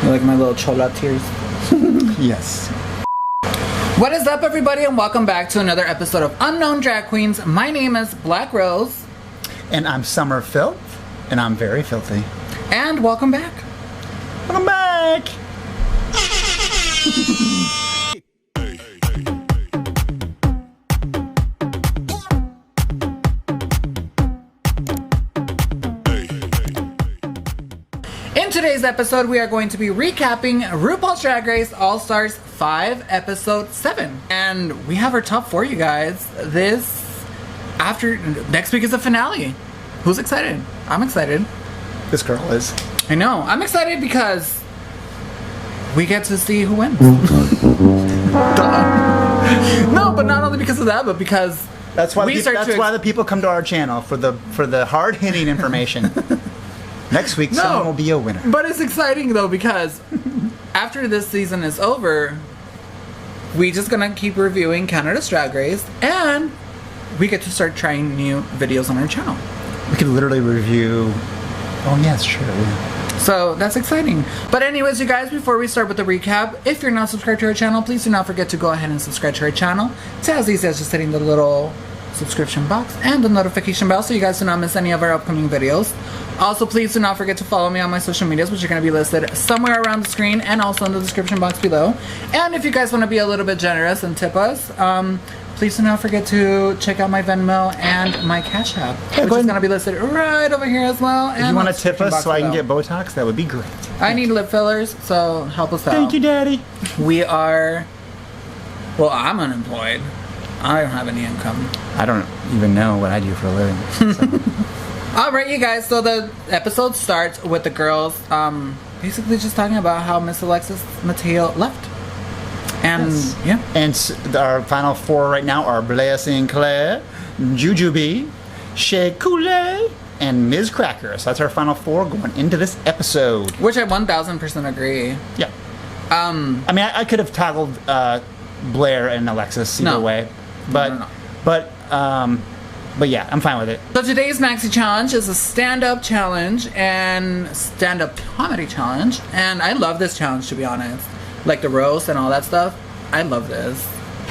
You like my little chola tears? Yes. What is up, everybody, and welcome back to another episode of Unknown Drag Queens. My name is Black Rose. And I'm Summer Filth, and I'm very filthy. And welcome back. Welcome back! In today's episode, we are going to be recapping RuPaul's Drag Race All-Stars 5, Episode 7. And we have our top 4, you guys. Next week is the finale. Who's excited? I'm excited. This girl is. I know. I'm excited because we get to see who wins. No, but not only because of that, but because that's why the people come to our channel for the hard-hitting information. Next week, someone will be a winner. But it's exciting, though, because after this season is over, we just gonna keep reviewing Canada's Drag Race, and we get to start trying new videos on our channel. We could literally review... Oh, yes, sure. Yeah. So, that's exciting. But anyways, you guys, before we start with the recap, if you're not subscribed to our channel, please do not forget to go ahead and subscribe to our channel. It's as easy as just hitting the little subscription box and the notification bell so you guys do not miss any of our upcoming videos. Also, please do not forget to follow me on my social medias, which are going to be listed somewhere around the screen and also in the description box below. And if you guys want to be a little bit generous and tip us, please do not forget to check out my Venmo and my CashApp, which is going to be listed right over here as well. If you want to tip us so I can get Botox, that would be great. I need lip fillers, so help us out. Thank you, Daddy. I'm unemployed. I don't have any income. I don't even know what I do for a living. So. Alright, you guys, so the episode starts with the girls basically just talking about how Miss Alexis Mateo left. And, yes. Yeah. And our final 4 right now are Blair Sinclair, Jujubee, Shea Coulee, and Ms. Cracker. So that's our final 4 going into this episode. Which I 1000% agree. Yeah. I mean, I could have toggled Blair and Alexis either way. But yeah, I'm fine with it. So today's Maxi challenge is a stand-up challenge and stand-up comedy challenge. And I love this challenge, to be honest. Like the roast and all that stuff. I love this.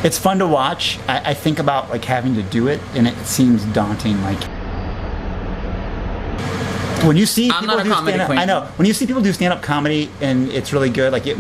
It's fun to watch. I think about like having to do it, and it seems daunting. Like when you see people do stand-up, I know when you see people do stand-up comedy and it's really good. Like it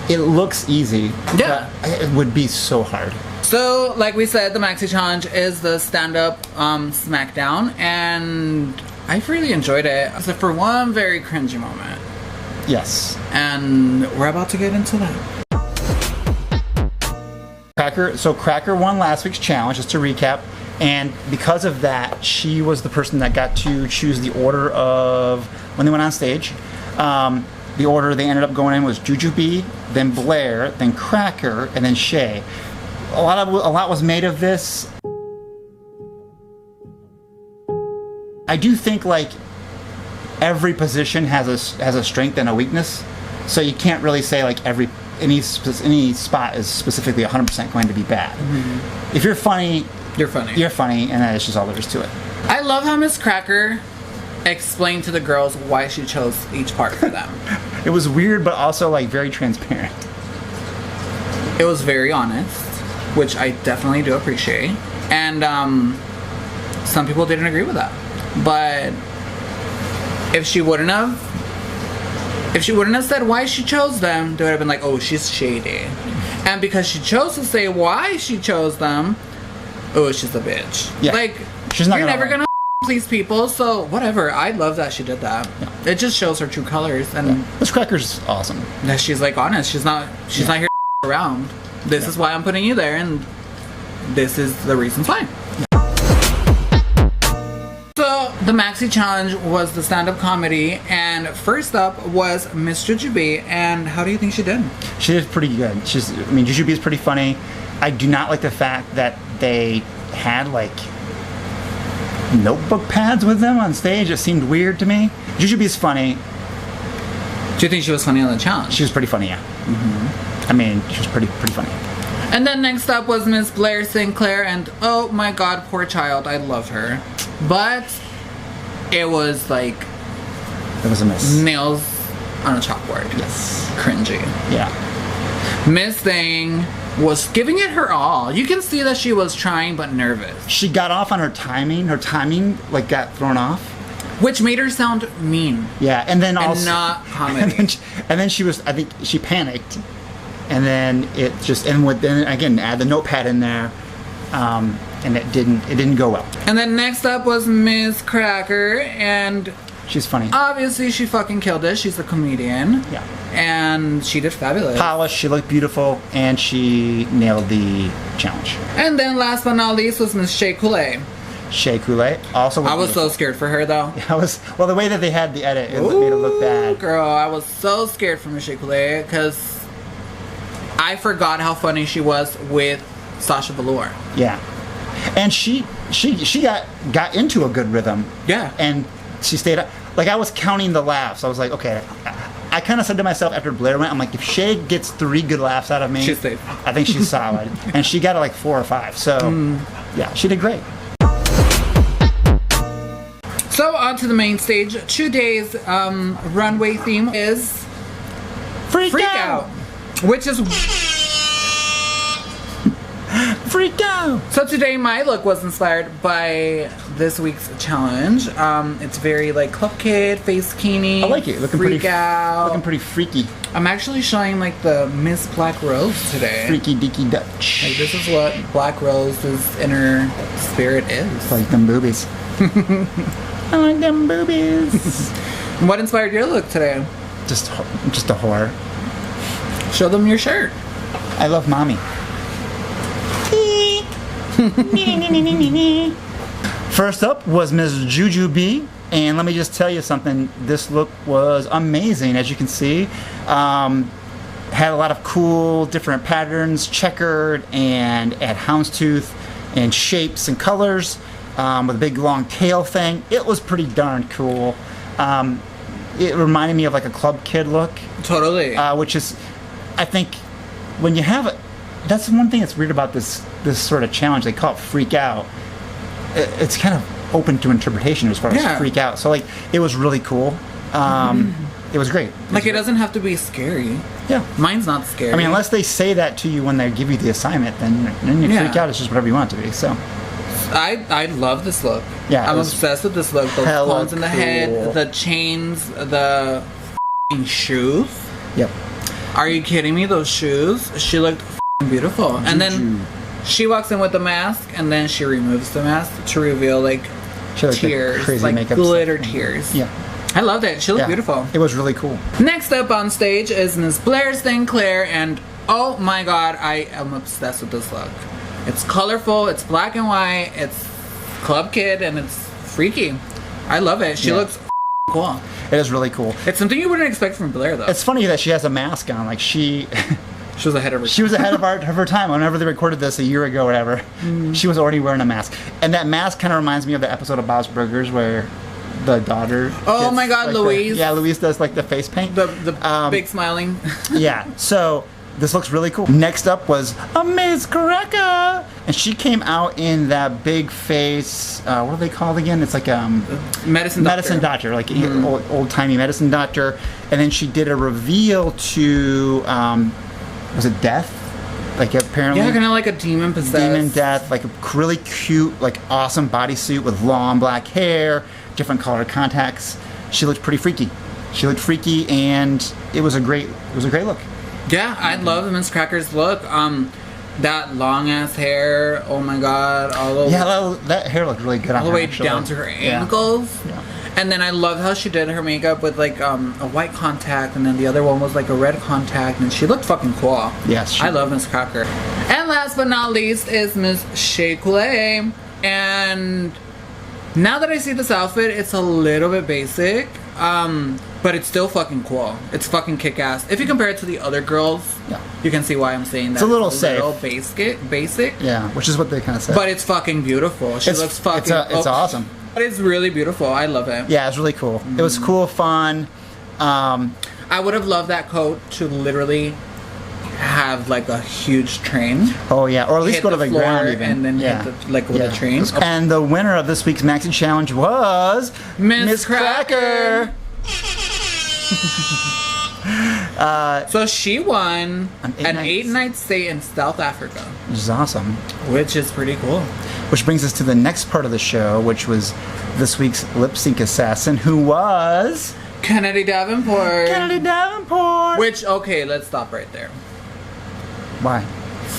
looks easy. Yeah, but it would be so hard. So, like we said, the Maxi Challenge is the stand-up smackdown, and I really enjoyed it, except for one very cringy moment. Yes. And we're about to get into that. Cracker won last week's challenge, just to recap, and because of that, she was the person that got to choose the order of when they went on stage. The order they ended up going in was Jujubee, then Blair, then Cracker, and then Shea. A lot was made of this. I do think like every position has a strength and a weakness, so you can't really say like any spot is specifically 100% going to be bad. Mm-hmm. If you're funny, you're funny, and that's just all there is to it. I love how Miss Cracker explained to the girls why she chose each part for them. It was weird, but also like very transparent. It was very honest, which I definitely do appreciate. And some people didn't agree with that. But if she wouldn't have said why she chose them, they would have been like, oh, she's shady. And because she chose to say why she chose them, oh, she's a bitch. Yeah. Like, she's not never gonna please people, so whatever. I love that she did that. Yeah. It just shows her true colors. And this Cracker's awesome. That she's like honest. She's not here around. This is why I'm putting you there, and this is the reasons why. So, the Maxi Challenge was the stand-up comedy, and first up was Miss Jujubee, and how do you think she did? She did pretty good. Jujubee is pretty funny. I do not like the fact that they had, like, notebook pads with them on stage. It seemed weird to me. Jujubee's funny. Do you think she was funny on the challenge? She was pretty funny, yeah. Mm-hmm. I mean, she was pretty funny. And then next up was Miss Blair Sinclair, and oh my god, poor child, I love her. But it was like... It was a miss. Nails on a chalkboard. Yes. Cringy. Yeah. Miss Thing was giving it her all. You can see that she was trying but nervous. She got off on her timing. Her timing like got thrown off, which made her sound mean. Yeah, and then also not comedy. And then she was, I think she panicked, and then it just then again add the notepad in there, and it didn't go well. And then next up was Miss Cracker, and she's funny. Obviously, she fucking killed it. She's a comedian. Yeah. And she did fabulous. Polished, she looked beautiful, and she nailed the challenge. And then last but not least was Miss Shea Coulee. Shea Coulee also. I was so scared for her though. Well, the way that they had the edit, it made it look bad. Girl, I was so scared for Miss Shea Coulee because I forgot how funny she was with Sasha Velour. Yeah. And she got into a good rhythm. Yeah. And she stayed up. Like, I was counting the laughs. I was like, okay. I kind of said to myself after Blair went, I'm like, if Shay gets 3 good laughs out of me, she's safe. I think she's solid. And she got like 4 or 5. So, yeah, she did great. So, on to the main stage. Today's runway theme is Freak out! Which is... Freak out! So today my look was inspired by this week's challenge. It's very like club kid, face bikini. I like it. Looking freak pretty out. Looking pretty freaky. I'm actually showing like the Miss Black Rose today. Freaky deaky Dutch. Like this is what Black Rose's inner spirit is. I like them boobies. I like them boobies. What inspired your look today? Just a whore. Show them your shirt. I love mommy. First up was Ms. Juju B, and let me just tell you something. This look was amazing, as you can see. Had a lot of cool different patterns, checkered, and had houndstooth and shapes and colors, with a big long tail thing. It was pretty darn cool. It reminded me of like a club kid look. Totally. Which is, I think, when you have it, that's one thing that's weird about this sort of challenge. They call it freak out. It's kind of open to interpretation as far as freak out. So like, it was really cool. It was great. It doesn't have to be scary. Yeah. Mine's not scary. I mean, unless they say that to you when they give you the assignment, then you freak out. It's just whatever you want it to be. So. I love this look. Yeah. I'm obsessed with this look. Those cones in the head, the chains, the shoes. Yep. Are you kidding me? Those shoes. She looked beautiful. And then she walks in with the mask, and then she removes the mask to reveal like tears, like glitter tears. Yeah. I loved it. She looked beautiful. It was really cool. Next up on stage is Miss Blair Sinclair, and oh my god, I am obsessed with this look. It's colorful, it's black and white, it's club kid, and it's freaky. I love it. She looks cool. It is really cool. It's something you wouldn't expect from Blair, though. It's funny that she has a mask on. Like she was ahead of her. She was ahead of her time. Whenever they recorded this a year ago, or whatever, she was already wearing a mask. And that mask kind of reminds me of the episode of Bob's Burgers where the daughter. Oh my God, like Louise. Louise does like the face paint. The big smiling. Yeah. So. This looks really cool. Next up was a Miss Cracker, and she came out in that big face. What are they called again? It's like medicine doctor, like old timey medicine doctor. And then she did a reveal to was it Death? Like apparently, kind of like a demon possessed. Demon Death, like a really cute, like awesome bodysuit with long black hair, different colored contacts. She looked pretty freaky. And it was a great look. Yeah, I love Miss Cracker's look. That long ass hair. Oh my god! That hair looked really good on her. All the way down to her ankles. Yeah. And then I love how she did her makeup with like a white contact, and then the other one was like a red contact, and she looked fucking cool. Yes, I love Miss Cracker. And last but not least is Miss Shea Coulee. And now that I see this outfit, it's a little bit basic. But it's still fucking cool. It's fucking kick-ass. If you compare it to the other girls, you can see why I'm saying that. It's a little safe. Basic. Yeah, which is what they kind of said. But it's fucking beautiful. She looks fucking... It's awesome. But it's really beautiful. I love it. Yeah, it's really cool. It was cool, fun. I would have loved that coat to literally have like a huge train. Oh yeah, or at least go to the ground even. And then hit with a train. And the winner of this week's Maxi Challenge was Miss Cracker. So she won an 8-night stay in South Africa. Which is awesome. Which is pretty cool. Which brings us to the next part of the show, which was this week's lip sync assassin, who was... Kennedy Davenport. Kennedy Davenport! Which, okay, let's stop right there. Why?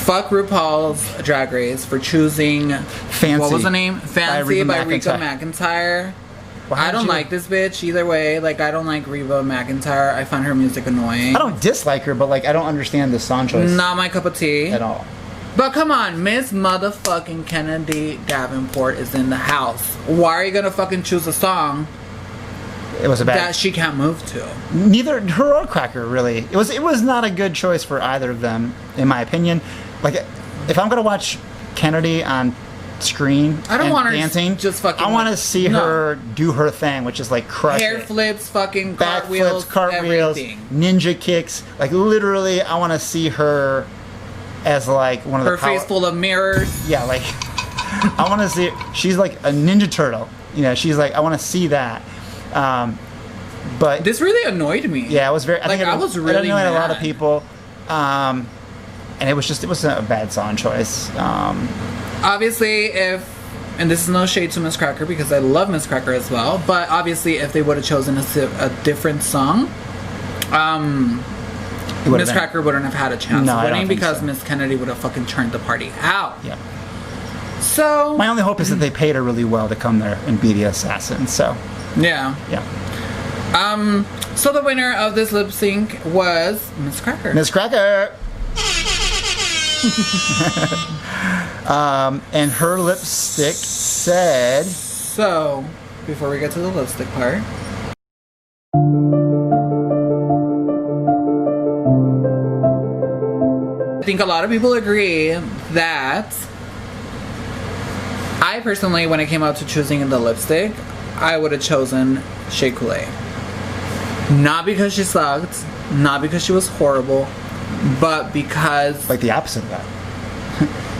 Fuck RuPaul's Drag Race for choosing... Fancy. What was the name? Fancy by Rika McEntire. McEntire. I don't like this bitch either way. Like, I don't like Reba McEntire. I find her music annoying. I don't dislike her, but, like, I don't understand the song choice. Not my cup of tea. At all. But come on, Miss motherfucking Kennedy Davenport is in the house. Why are you gonna fucking choose a song It was a bad... that she can't move to? Neither her or Cracker, really. It was not a good choice for either of them, in my opinion. Like, if I'm gonna watch Kennedy on screen I don't want her dancing, just fucking... I want to see her do her thing, which is like crush hair it. flips, fucking Backflips, cartwheels, everything. ninja kicks. Like, literally, I want to see her as like one of her the face full of mirrors. Yeah, like I want to see. She's like a Ninja Turtle. You know, she's like, I want to see that. But this really annoyed me. Yeah, it was very. I was really annoyed mad. a lot of people. And it was a bad song choice. Obviously, and this is no shade to Miss Cracker because I love Miss Cracker as well, but obviously if they would have chosen a different song, Miss Cracker wouldn't have had a chance of winning because Miss Kennedy would have fucking turned the party out. Yeah. So my only hope is that they paid her really well to come there and be the assassin. So yeah. So the winner of this lip sync was Miss Cracker. Miss Cracker. And her lipstick said... So, before we get to the lipstick part... I think a lot of people agree that... I personally, when it came out to choosing the lipstick, I would have chosen Shea Coulee. Not because she sucked, not because she was horrible, but because... Like the opposite of that.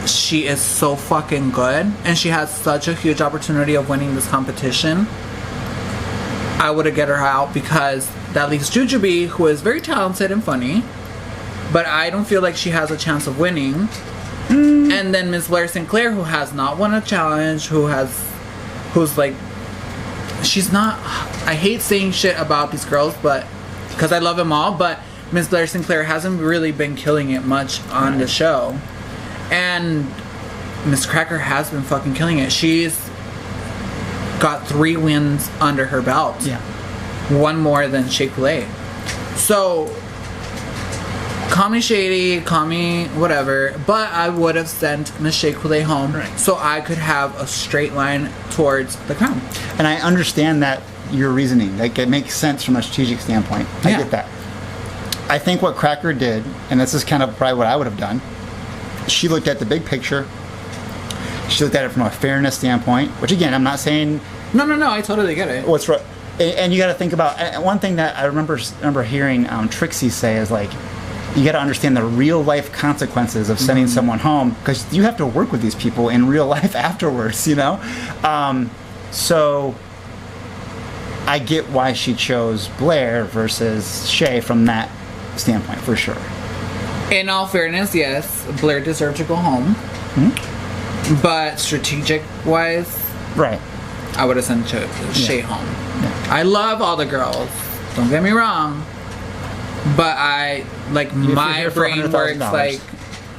She is so fucking good, and she has such a huge opportunity of winning this competition. I would have get her out because that leaves Jujubee, who is very talented and funny, but I don't feel like she has a chance of winning. And then Miss Blair Sinclair, who has not won a challenge, who's like, she's not. I hate saying shit about these girls, but because I love them all, but Miss Blair Sinclair hasn't really been killing it much on the show. And Miss Cracker has been fucking killing it. She's got 3 wins under her belt. Yeah. One more than Shea Coulee. So, call me shady, call me whatever, but I would have sent Miss Shea Coulee home so I could have a straight line towards the crown. And I understand that your reasoning. Like, it makes sense from a strategic standpoint. I get that. I think what Cracker did, and this is kind of probably what I would have done, she looked at the big picture. She looked at it from a fairness standpoint, which again, I'm not saying... No, I totally get it. What's right. And you got to think about... One thing that I remember hearing Trixie say is like, you got to understand the real life consequences of sending someone home, because you have to work with these people in real life afterwards, you know? So I get why she chose Blair versus Shea from that standpoint, for sure. In all fairness, yes, Blair deserved to go home. But strategic-wise, right, I would have sent Shea home. Yeah. I love all the girls. Don't get me wrong. But my brain works like,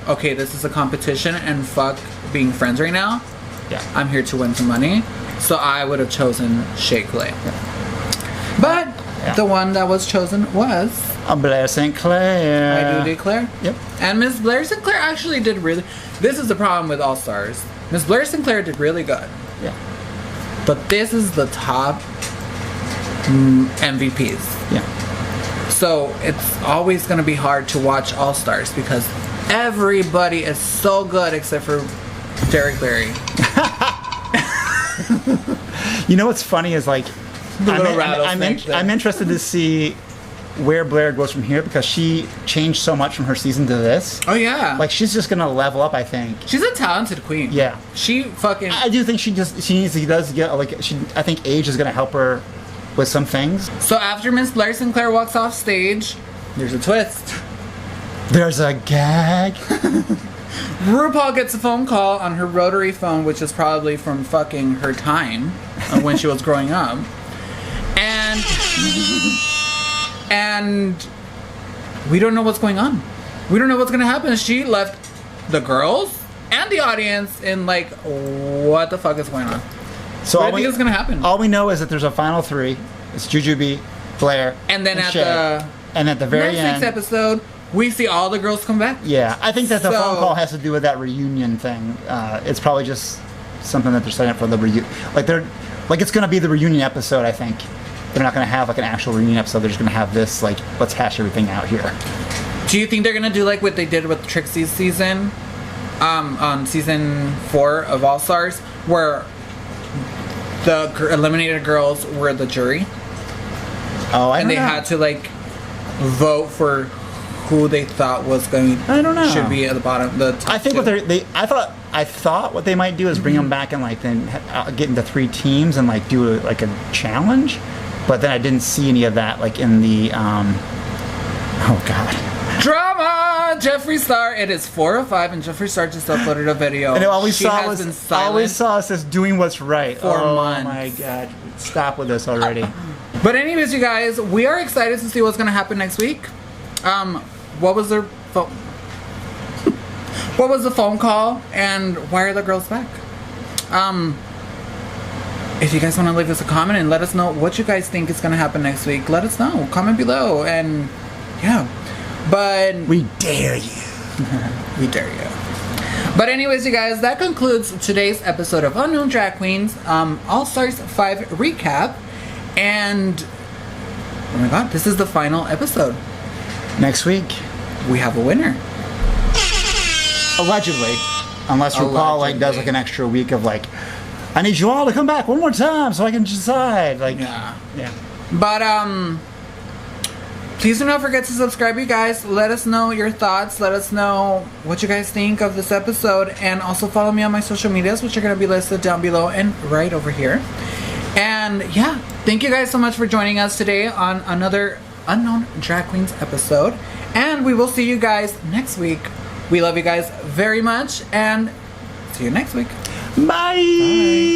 okay, this is a competition and fuck being friends right now. Yeah. I'm here to win some money. So I would have chosen Shea Coulee. Yeah. But the one that was chosen was... Blair Sinclair. I do declare. Yep. And Miss Blair Sinclair actually did really... This is the problem with All Stars. Miss Blair Sinclair did really good. Yeah. But this is the top MVPs. Yeah. So it's always going to be hard to watch All Stars because everybody is so good except for Derek Barry. You know what's funny is like... I'm interested to see where Blair goes from here because she changed so much from her season to this. Oh yeah. Like she's just gonna level up, I think. She's a talented queen. Yeah. She fucking... I do think she does get like I think age is gonna help her with some things. So after Miss Blair Sinclair walks off stage, There's a twist. There's a gag. RuPaul gets a phone call on her rotary phone, which is probably from fucking her time when she was growing up. And we don't know what's going on. We don't know what's going to happen. She left the girls and the audience in like, what the fuck is going on? So what do you think is going to happen? All we know is that there's a final three. It's Jujubee, Blair, and then at the very next end, week's episode, we see all the girls come back. Yeah, I think that the phone call has to do with that reunion thing. It's probably just something that they're setting up for the reunion. Like it's going to be the reunion episode. I think they're not going to have like an actual reunion episode. They're just going to have this like, let's hash everything out here. Do you think they're going to do like what they did with Trixie's season, on season 4 of All Stars, where the eliminated girls were the jury? Oh, I don't know. And they had to like vote for who they thought was going. I don't know. Should be at the bottom. The top I think two. I thought what they might do is bring them back and like then get into 3 teams and like do a challenge, but then I didn't see any of that like in the oh god, drama. Jeffree Star. It is 4:05 and Jeffree Star just uploaded a video. And all we she saw has was been silent us doing what's right. for months. Oh my god, stop with this already. But anyways, you guys, we are excited to see what's going to happen next week. What was their what was the phone call, and why are the girls back? If you guys want to leave us a comment and let us know what you guys think is going to happen next week, let us know. Comment below, and yeah. But we dare you. we dare you. But anyways, you guys, that concludes today's episode of Unknown Drag Queens All Stars 5 recap. And oh my god, this is the final episode. Next week We have a winner. allegedly, unless RuPaul like does like an extra week of like, I need you all to come back one more time so I can decide. Like, Yeah. But Please do not forget to subscribe, you guys. Let us know your thoughts. Let us know what you guys think of this episode. And also follow me on my social medias, which are going to be listed down below and right over here. And yeah, thank you guys so much for joining us today on another Unknown Drag Queens episode. And we will see you guys next week. We love you guys very much. And see you next week. Bye.